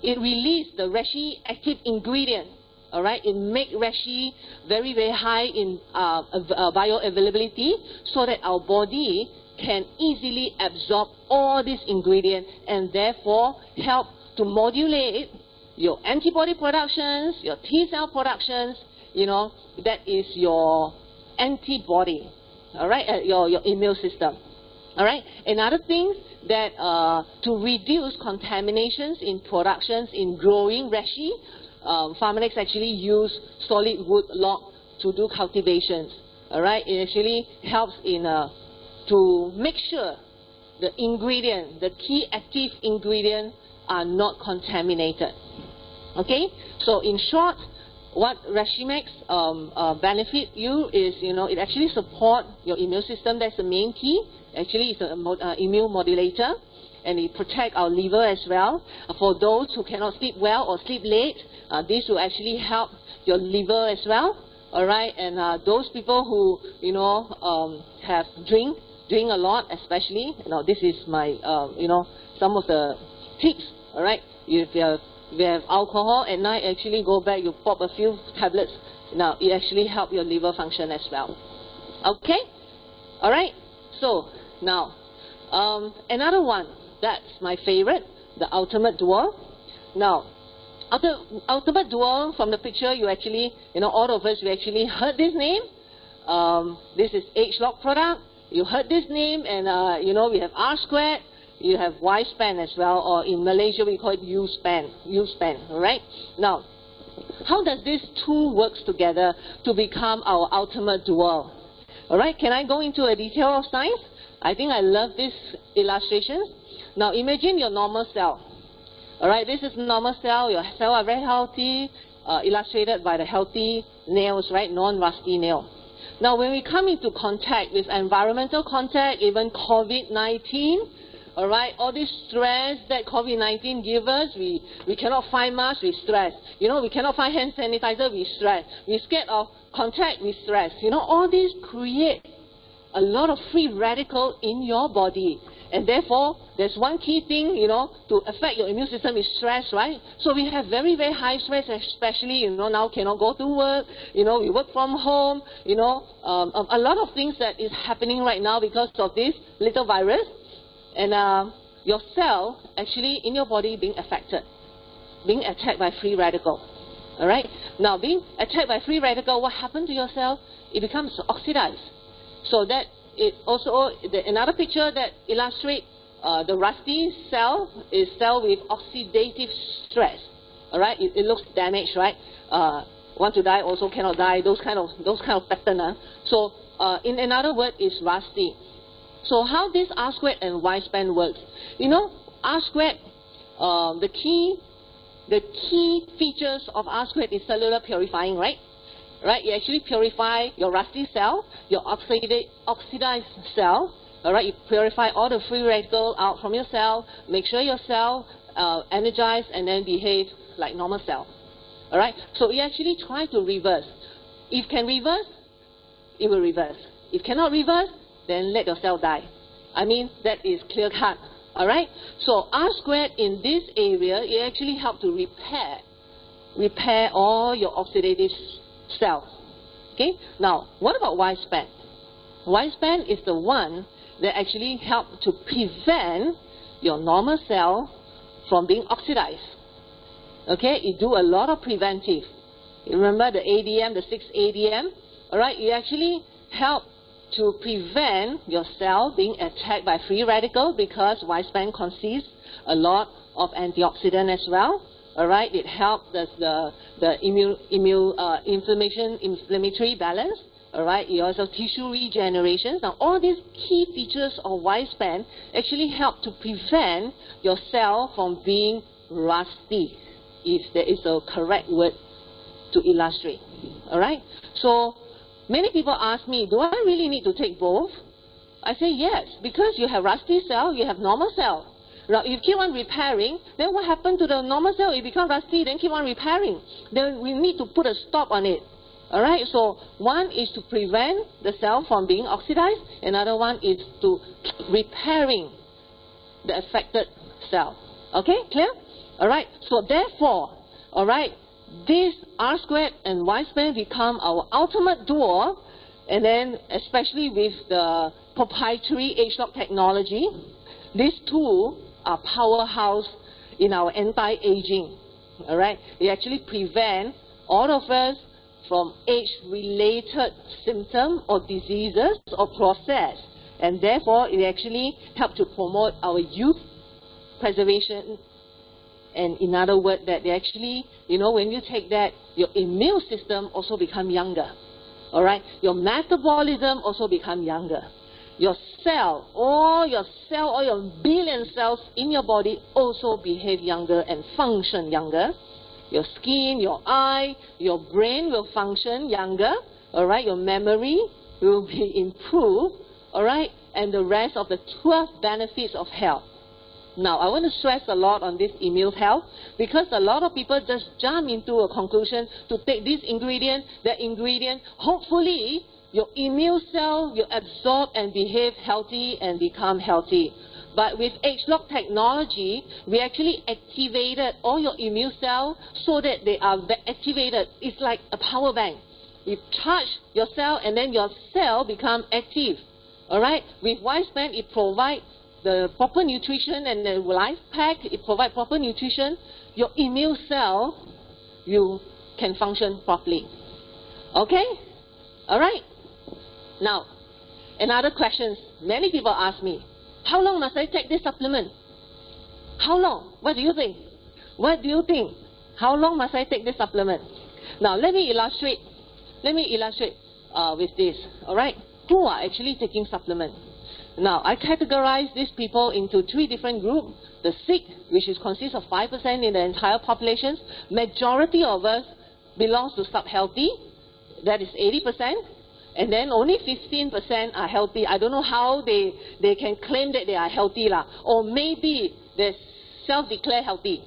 it release the reishi active ingredient. All right, it make reishi very, very high in bioavailability so that our body can easily absorb all these ingredients and therefore help to modulate your antibody productions, your T cell productions, you know, that is your antibody, all right, your immune system. All right, another thing that to reduce contaminations in productions in growing reishi, Pharmanex actually use solid wood log to do cultivations. All right, it actually helps in to make sure the ingredient, the key active ingredient, are not contaminated. Okay, so in short, what Reishi benefit you is, you know, it actually support your immune system. That's the main key. Actually, it's an immune modulator, and it protect our liver as well. For those who cannot sleep well or sleep late, this will actually help your liver as well. All right, and those people who, you know, have drink a lot, especially, you know, this is my, you know, some of the tips. All right, if you have alcohol at night, actually go back, you pop a few tablets. Now, it actually help your liver function as well. Okay, all right. So now, another one that's my favorite, the Ultimate Duo. Now, Ultimate Duo, from the picture, you actually, you know, all of us, we actually heard this name. This is ageLOC product. You heard this name, and you know, we have R squared, you have Y span as well, or in Malaysia we call it U span, all right? Now, how does these two work together to become our Ultimate Duo? All right, can I go into a detail of science? I think I love this illustration. Now, imagine your normal cell. All right, this is normal cell. Your cells are very healthy, illustrated by the healthy nails, right? Non-rusty nail. Now, when we come into contact with environmental contact, even COVID-19, all right, all this stress that COVID-19 gives us, we cannot find masks, we stress. You know, we cannot find hand sanitizer, we stress. We're scared of contact, we stress. You know, all these create a lot of free radical in your body. And therefore, there's one key thing, you know, to affect your immune system is stress, right? So we have very, very high stress, especially, you know, now cannot go to work, you know, we work from home, you know, a lot of things that is happening right now because of this little virus. And your cell actually in your body being affected, being attacked by free radical. All right? Now, being attacked by free radical, what happened to your cell? It becomes oxidized. So that it also, another picture that illustrates the rusty cell is cell with oxidative stress. All right? It looks damaged, right? Want to die, also cannot die. Those kind of pattern. So in another word, is rusty. So how this R squared and Y span works? You know, R squared, the key features of R squared is cellular purifying, right? Right, you actually purify your rusty cell, your oxidized cell. All right, you purify all the free radical out from your cell. Make sure your cell energized and then behave like normal cell. All right, so you actually try to reverse. If can reverse, it will reverse. If cannot reverse, then let your cell die. I mean, that is clear cut. All right? So R squared in this area, it actually helps to repair all your oxidative cells. Okay? Now, what about Y span? Y span is the one that actually helps to prevent your normal cell from being oxidized. Okay? It do a lot of preventive. You remember the ADM, the 6 ADM? All right? You actually help to prevent your cell being attacked by free radical because Y span consists a lot of antioxidant as well. All right, it helps the inflammatory balance. All right, it also tissue regeneration. Now, all these key features of Y span actually help to prevent your cell from being rusty, if there is a correct word to illustrate. All right, so many people ask me, do I really need to take both? I say yes, because you have rusty cell, you have normal cell. Now, if you keep on repairing, then what happened to the normal cell? It becomes rusty, then keep on repairing. Then we need to put a stop on it. All right, so one is to prevent the cell from being oxidized. Another one is to repairing the affected cell. Okay, clear? All right, so therefore, all right, this R squared and Y squared become our ultimate duo, and then especially with the proprietary age-lock technology, these two are powerhouse in our anti-aging. All right, they actually prevent all of us from age-related symptoms or diseases or process, and therefore it actually helps to promote our youth preservation. And in other words, that they actually, you know, when you take that, your immune system also become younger. All right, your metabolism also become younger. Your cell, all your billion cells in your body also behave younger and function younger. Your skin, your eye, your brain will function younger. All right, your memory will be improved. All right, and the rest of the 12 benefits of health. Now, I want to stress a lot on this immune health, because a lot of people just jump into a conclusion to take this ingredient, that ingredient. Hopefully, your immune cell will absorb and behave healthy and become healthy. But with age-lock technology, we actually activated all your immune cells so that they are activated. It's like a power bank. You charge your cell and then your cell become active. All right? With Y-Span, it provides the proper nutrition, and the life pack, it provides proper nutrition. Your immune cell, you can function properly. Okay? All right? Now, another question. Many people ask me, how long must I take this supplement? How long? What do you think? What do you think? How long must I take this supplement? Now, let me illustrate. With this. All right? Who are actually taking supplement? Now, I categorize these people into 3 different groups. The sick, which consists of 5% in the entire population. Majority of us belongs to sub-healthy. That is 80%. And then only 15% are healthy. I don't know how they can claim that they are healthy. Or maybe they self-declare healthy.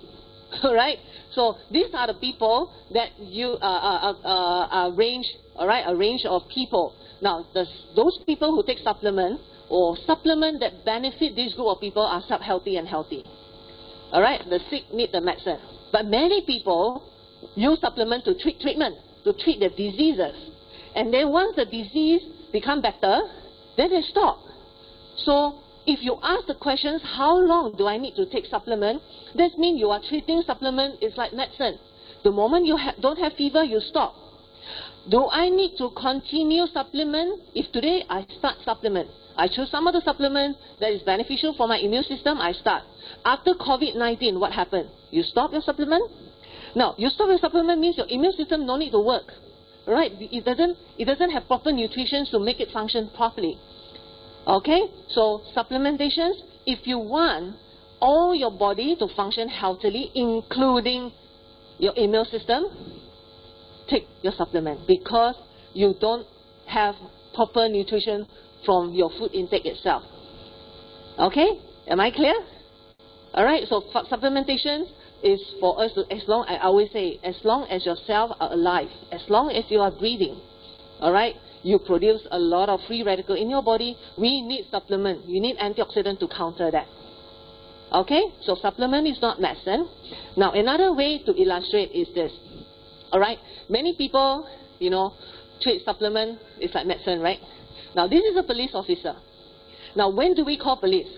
All right? So these are the people that you a range of people. Now, those people who take supplement or supplement that benefit this group of people are sub-healthy and healthy. All right? The sick need the medicine. But many people use supplement to treat the diseases. And then once the disease become better, then they stop. So if you ask the questions, how long do I need to take supplement? That means you are treating supplement is like medicine. The moment you don't have fever, you stop. Do I need to continue supplement? If today I start supplement, I choose some of the supplement that is beneficial for my immune system, I start. After COVID-19, what happened? You stop your supplement? Now, you stop your supplement means your immune system no need to work. Right? It doesn't have proper nutrition to make it function properly. Okay? So supplementations, if you want all your body to function healthily, including your immune system, take your supplement, because you don't have proper nutrition from your food intake itself. Okay? Am I clear? All right? So supplementation is for us to, I always say, as long as your cells are alive, as long as you are breathing, all right, you produce a lot of free radical in your body. We need supplement. You need antioxidant to counter that. Okay? So supplement is not medicine. Now, another way to illustrate is this. All right? Many people, you know, treat supplement is like medicine, right? Now, this is a police officer. Now, when do we call police?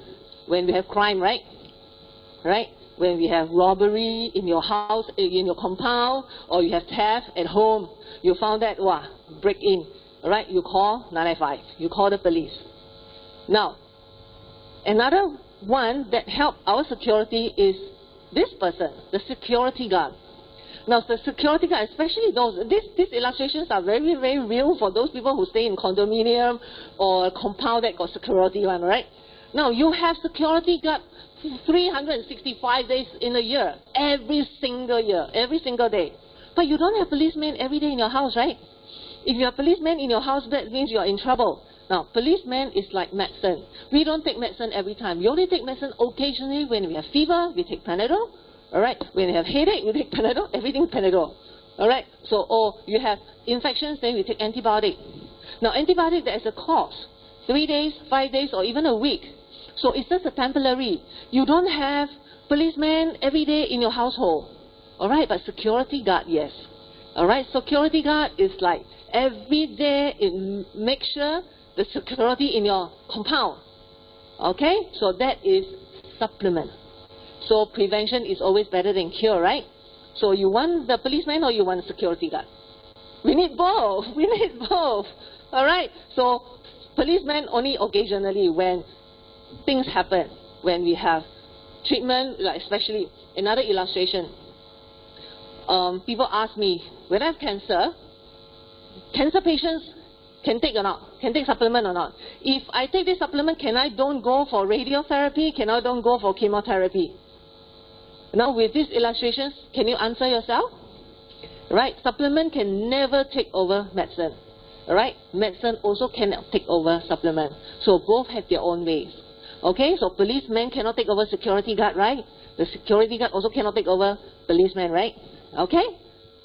When we have crime, right? Right? When we have robbery in your house, in your compound, or you have theft at home, you found that, break in, all right? You call 995. You call the police. Now, another one that helps our security is this person, the security guard. Now, the security guard, especially these illustrations are very, very real for those people who stay in condominium or compound that got security one, right? Now, you have security guard 365 days in a year, every single year, every single day. But you don't have policemen every day in your house, right? If you have policemen in your house, that means you are in trouble. Now, policemen is like medicine. We don't take medicine every time. We only take medicine occasionally when we have fever, we take Panadol. All right? When you have headache, we take Panadol. Everything Panadol. All right? So, or you have infections, then we take antibiotic. Now, antibiotic, there is a course, 3 days, 5 days, or even a week. So it's just a temporary. You don't have policemen every day in your household. All right, but security guard, yes. All right, security guard is like every day it makes sure the security in your compound. Okay, so that is supplement. So prevention is always better than cure, right? So you want the policeman or you want the security guard? We need both. We need both. All right. So policemen only occasionally when things happen, when we have treatment, like especially another illustration. People ask me, when I have cancer patients can take or not? Can take supplement or not? If I take this supplement, can I don't go for radiotherapy? Can I don't go for chemotherapy? Now with these illustrations, can you answer yourself? Right? Supplement can never take over medicine. Right? Medicine also cannot take over supplement. So both have their own ways. Okay? So policemen cannot take over security guard, right? The security guard also cannot take over policeman, right? Okay?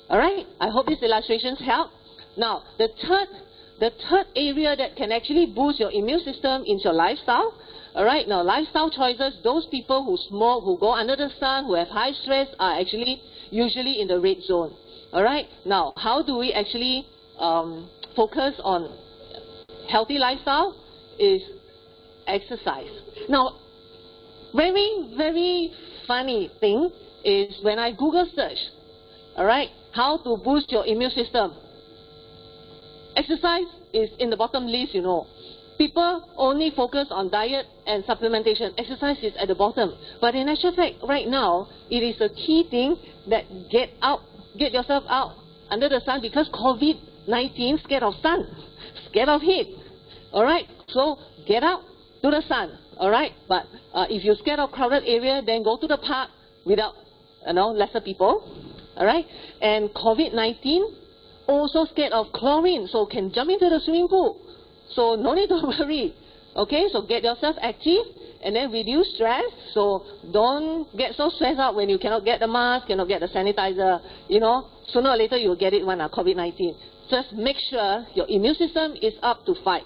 Alright? I hope these illustrations help. Now, the third area that can actually boost your immune system is your lifestyle. Alright, now lifestyle choices, those people who smoke, who go under the sun, who have high stress are actually usually in the red zone. Alright, now how do we actually focus on healthy lifestyle? Is exercise. Now, very, very funny thing is when I Google search, alright, how to boost your immune system. Exercise is in the bottom list, you know. People only focus on diet and supplementation. Exercise is at the bottom. But in actual fact, right now, it is a key thing that get yourself out under the sun because COVID-19 scared of sun, scared of heat. Alright, so get out to the sun. Alright, but if you're scared of crowded area, then go to the park without, lesser people. Alright, and COVID-19 also scared of chlorine, so can jump into the swimming pool. So no need to worry. Okay, so get yourself active and then reduce stress. So don't get so stressed out when you cannot get the mask, cannot get the sanitizer. Sooner or later you'll get it when COVID-19. Just make sure your immune system is up to fight.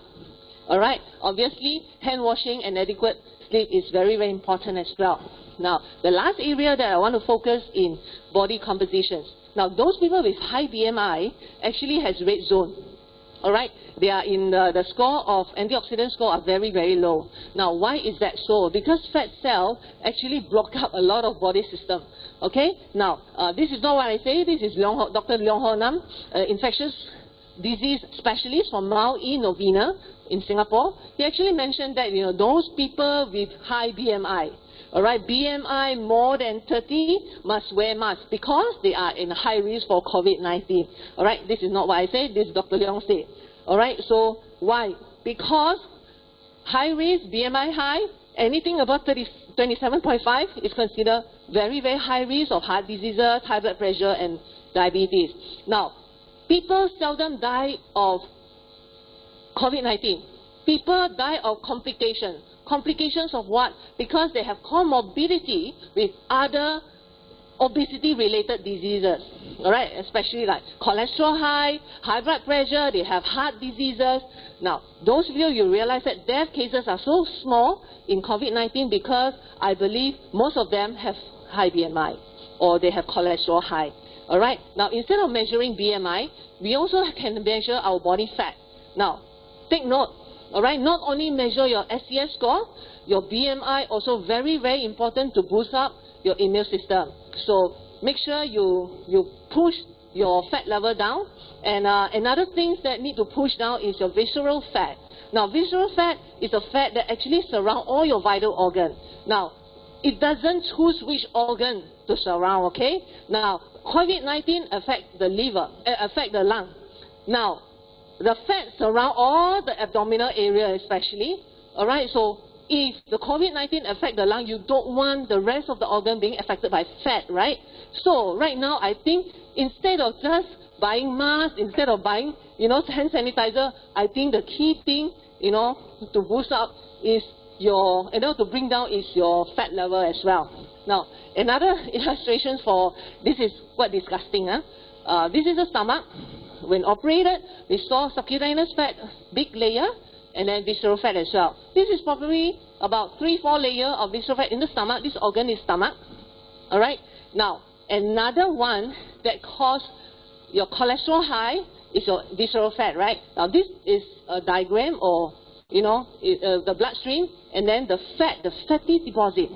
Alright, obviously hand washing and adequate sleep is very, very important as well. Now, the last area that I want to focus in body compositions. Now, those people with high BMI actually has red zone. Alright, they are in the score of antioxidant score are very, very low. Now, why is that so? Because fat cell actually block up a lot of body system. Okay, now this is not what I say. This is Dr. Leong Ho Nam, infectious disease specialist from Mount E Novena in Singapore. He actually mentioned that those people with high BMI. Alright, BMI more than 30 must wear masks because they are in high risk for COVID-19. Alright, this is not what I say, this is Dr. Leong said. Alright, so why? Because high risk, BMI high, anything above 27.5 is considered very, very high risk of heart diseases, high blood pressure and diabetes. Now, people seldom die of COVID-19. People die of complications. Complications of what? Because they have comorbidity with other obesity-related diseases. Alright, especially like cholesterol high, high blood pressure, they have heart diseases. Now, those of you realize that death cases are so small in COVID-19 because I believe most of them have high BMI or they have cholesterol high. Alright, now instead of measuring BMI, we also can measure our body fat. Now, take note. Alright, not only measure your SCF score, your BMI also very, very important to boost up your immune system. So make sure you push your fat level down. And another thing that need to push down is your visceral fat. Now, visceral fat is a fat that actually surrounds all your vital organs. Now, it doesn't choose which organ to surround, okay? Now, COVID-19 affects the liver, affects the lung. Now, the fat surround all the abdominal area especially. Alright, so if the COVID-19 affects the lung, you don't want the rest of the organ being affected by fat, right? So right now, I think instead of just buying masks, instead of buying, hand sanitizer, I think the key thing, to boost up is your, to bring down is your fat level as well. Now, another illustration for, this is quite disgusting, this is the stomach. when operated, we saw subcutaneous fat, big layer, and then visceral fat as well. This is probably about 3-4 layers of visceral fat in the stomach. This organ is stomach. All right. Now, another one that causes your cholesterol high is your visceral fat, right? Now, this is a diagram, or the bloodstream, and then the fatty deposit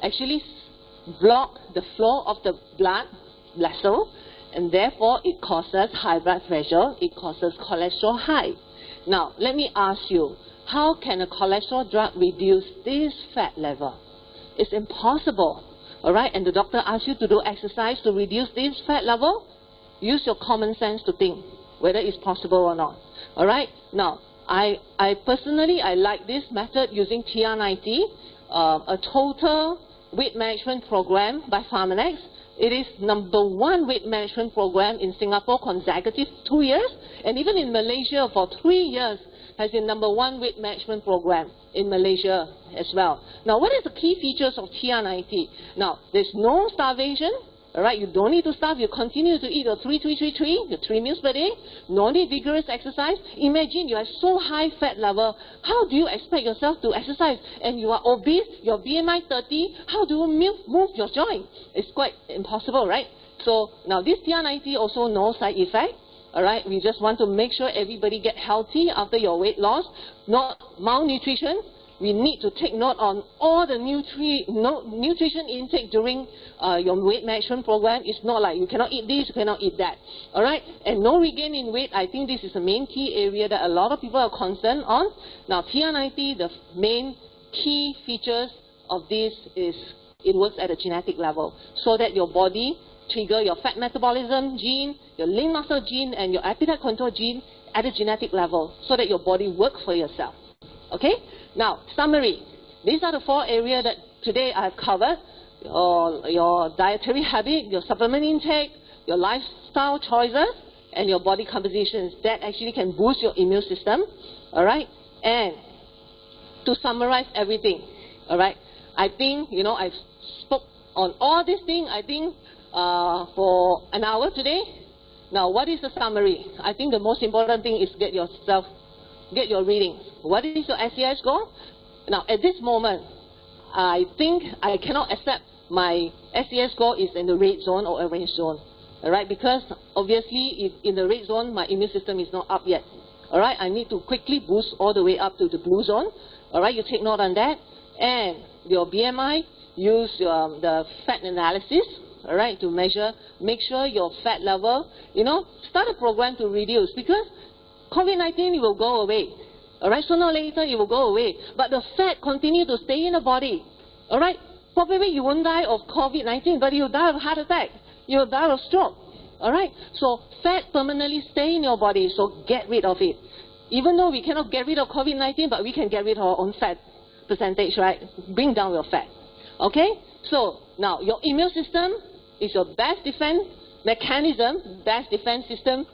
actually block the flow of the blood vessel, and therefore it causes high blood pressure, it causes cholesterol high. Now, let me ask you, how can a cholesterol drug reduce this fat level? It's impossible, all right? And the doctor asks you to do exercise to reduce this fat level. Use your common sense to think whether it's possible or not, all right? Now, I personally like this method using TR90, a total weight management program by Pharmanex. It is #1 weight management program in Singapore consecutive 2 years, and even in Malaysia for 3 years has been #1 weight management program in Malaysia as well. Now, what is the key features of TR90? Now, there's no starvation. All right, you don't need to starve. You continue to eat your 3-3-3-3, your 3 meals per day. No need vigorous exercise. Imagine you have so high fat level. How do you expect yourself to exercise? And you are obese, your BMI 30. How do you move your joint? It's quite impossible, right? So now this TR90 also no side effect. All right, we just want to make sure everybody get healthy after your weight loss, not malnutrition. We need to take note on all the nutrition intake during your weight management program. It's not like you cannot eat this, you cannot eat that. All right? And no regain in weight. I think this is the main key area that a lot of people are concerned on. Now, TR90, the main key features of this is it works at a genetic level, so that your body trigger your fat metabolism gene, your lean muscle gene, and your appetite control gene at a genetic level, so that your body works for yourself. Okay? Now, summary. These are the 4 areas that today I have covered. Your dietary habit, your supplement intake, your lifestyle choices, and your body compositions that actually can boost your immune system. All right? And to summarize everything, all right, I think, I've spoke on all these things, I think, for an hour today. Now, what is the summary? I think the most important thing is get your readings. What is your SES score? Now, at this moment, I think I cannot accept my SES score is in the red zone or orange zone. All right, because obviously, if in the red zone, my immune system is not up yet. All right, I need to quickly boost all the way up to the blue zone. All right, you take note on that. And your BMI, use the fat analysis. All right, to measure, make sure your fat level, start a program to reduce, because COVID-19 will go away. All right, sooner or later it will go away. But the fat continue to stay in the body. All right, probably you won't die of COVID-19, but you'll die of heart attack. You'll die of stroke. All right, so fat permanently stay in your body, so get rid of it. Even though we cannot get rid of COVID-19, but we can get rid of our own fat percentage, right? Bring down your fat. Okay, so now your immune system is your best defense mechanism, best defense system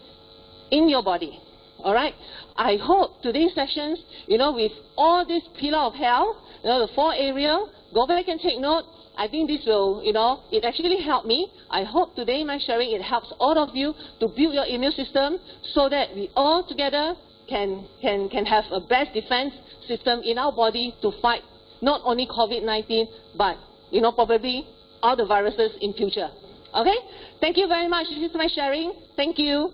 in your body. All right. I hope today's sessions, with all this pillar of health, the 4 areas, go back and take note. I think this will, it actually helped me. I hope today my sharing, it helps all of you to build your immune system, so that we all together can have a best defense system in our body to fight not only COVID-19, but, probably all the viruses in future. Okay? Thank you very much. This is my sharing. Thank you.